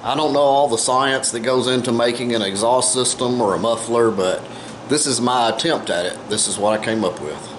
I don't know all the science that goes into making an exhaust system or a muffler, but this is my attempt at it. This is what I came up with.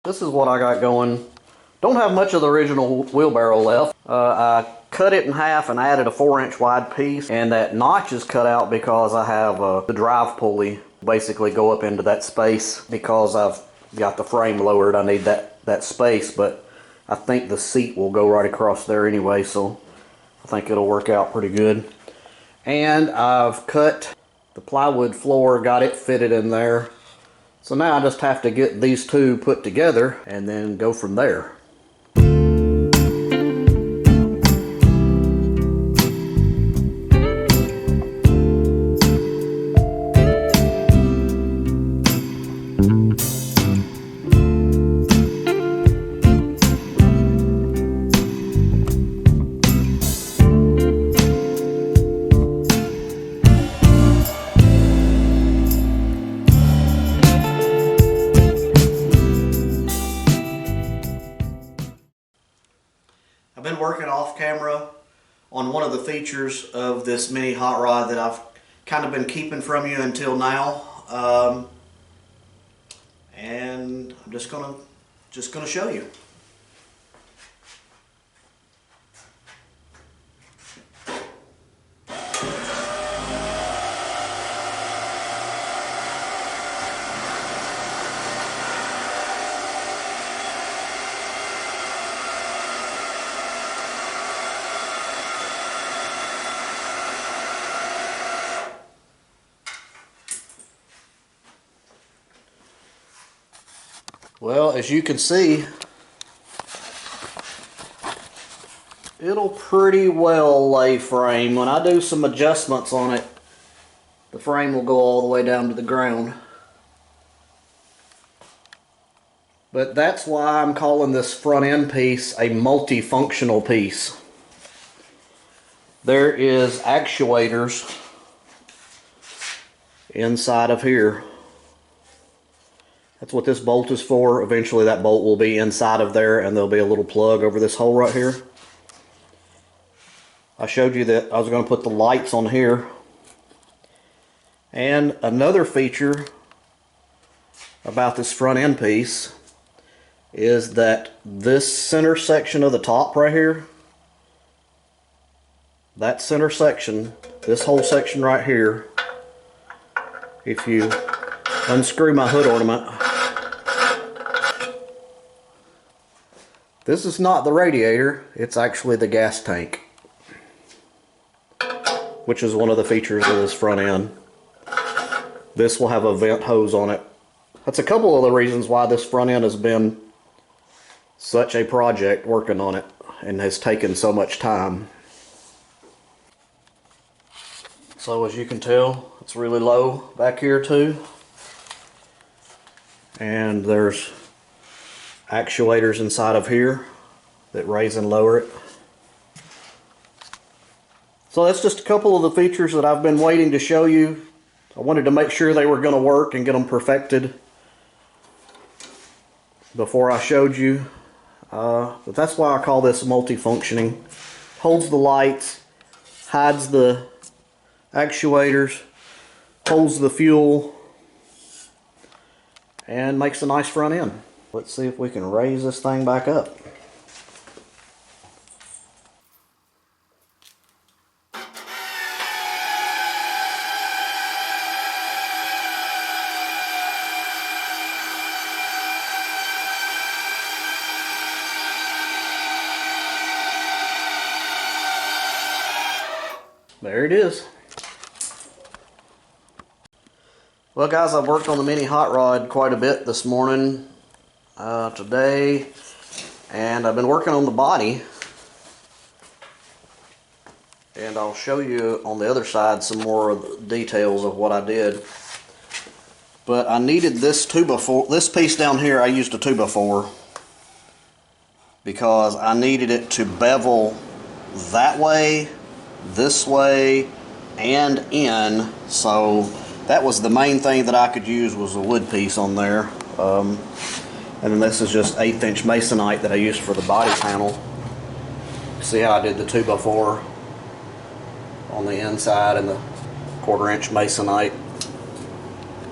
This is what I got going. Don't have much of the original wheelbarrow left. I cut it in half and added a 4-inch wide piece, and that notch is cut out because I have the drive pulley basically go up into that space. Because I've got the frame lowered, I need that space, but I think the seat will go right across there anyway, so I think it'll work out pretty good. And I've cut the plywood floor, got it fitted in there. So now I just have to get these two put together and then go from there. camera on one of the features of this mini hot rod that I've kind of been keeping from you until now. And I'm just gonna show you. Well, as you can see, it'll pretty well lay frame. When I do some adjustments on it, the frame will go all the way down to the ground. But that's why I'm calling this front end piece a multifunctional piece. There is actuators inside of here. That's what this bolt is for. Eventually that bolt will be inside of there, and there'll be a little plug over this hole right here. I showed you that I was going to put the lights on here. And another feature about this front end piece is that this center section of the top right here, that center section, this whole section right here, if you unscrew my hood ornament, this is not the radiator, it's actually the gas tank, which is one of the features of this front end. This will have a vent hose on it. That's a couple of the reasons why this front end has been such a project working on it and has taken so much time. So as you can tell, it's really low back here too. And there's actuators inside of here that raise and lower it. So that's just a couple of the features that I've been waiting to show you. I wanted to make sure they were going to work and get them perfected before I showed you. But that's why I call this multifunctioning. Holds the lights, hides the actuators, holds the fuel, and makes a nice front end. Let's see if we can raise this thing back up. There it is. Well guys, I've worked on the mini hot rod quite a bit this morning, today, and I've been working on the body, and I'll show you on the other side some more of the details of what I did. But I needed this 2x4, this piece down here I used a 2x4 because I needed it to bevel that way, this way, and in, so that was the main thing that I could use, was a wood piece on there. And then this is just 1/8 inch masonite that I used for the body panel. See how I did the 2x4 on the inside and the 1/4 inch masonite.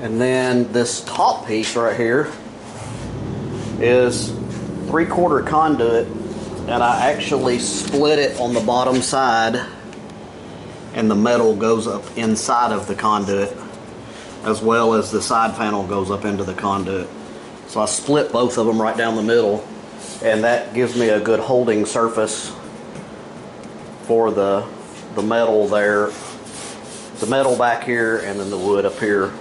And then this top piece right here is 3/4 conduit, and I actually split it on the bottom side, and the metal goes up inside of the conduit, as well as the side panel goes up into the conduit. So I split both of them right down the middle, and that gives me a good holding surface for the metal there, the metal back here, and then the wood up here.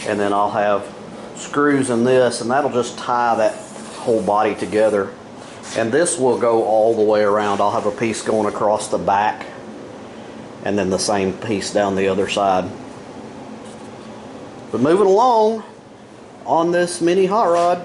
And then I'll have screws in this, and that'll just tie that whole body together. And this will go all the way around. I'll have a piece going across the back, and then the same piece down the other side. But moving along on this mini hot rod,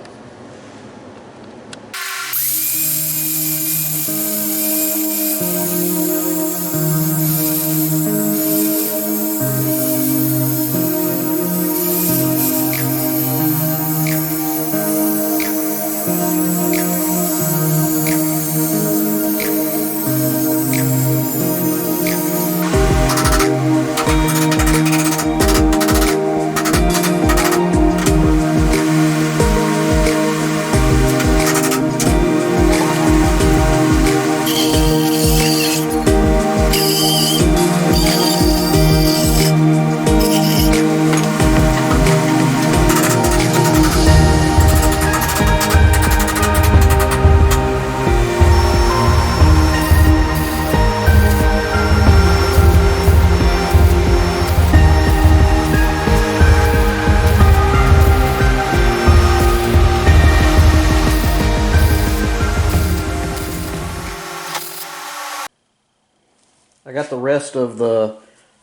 rest of the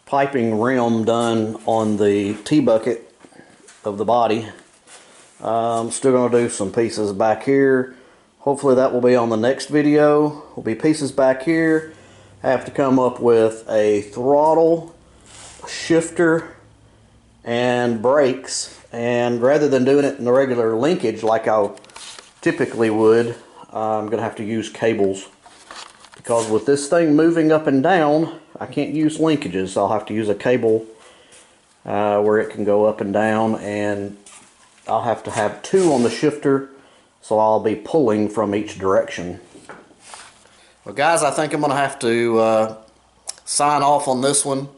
piping rim done on the T-bucket of the body. I'm still going to do some pieces back here. Hopefully that will be on the next video. Will be pieces back here. I have to come up with a throttle, a shifter, and brakes. And rather than doing it in the regular linkage like I typically would, I'm going to have to use cables. Because with this thing moving up and down, I can't use linkages. I'll have to use a cable where it can go up and down, and I'll have to have two on the shifter, so I'll be pulling from each direction. Well guys, I think I'm going to have to sign off on this one,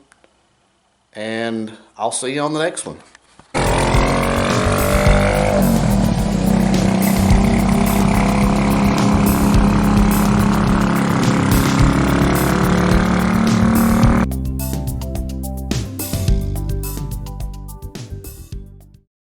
and I'll see you on the next one.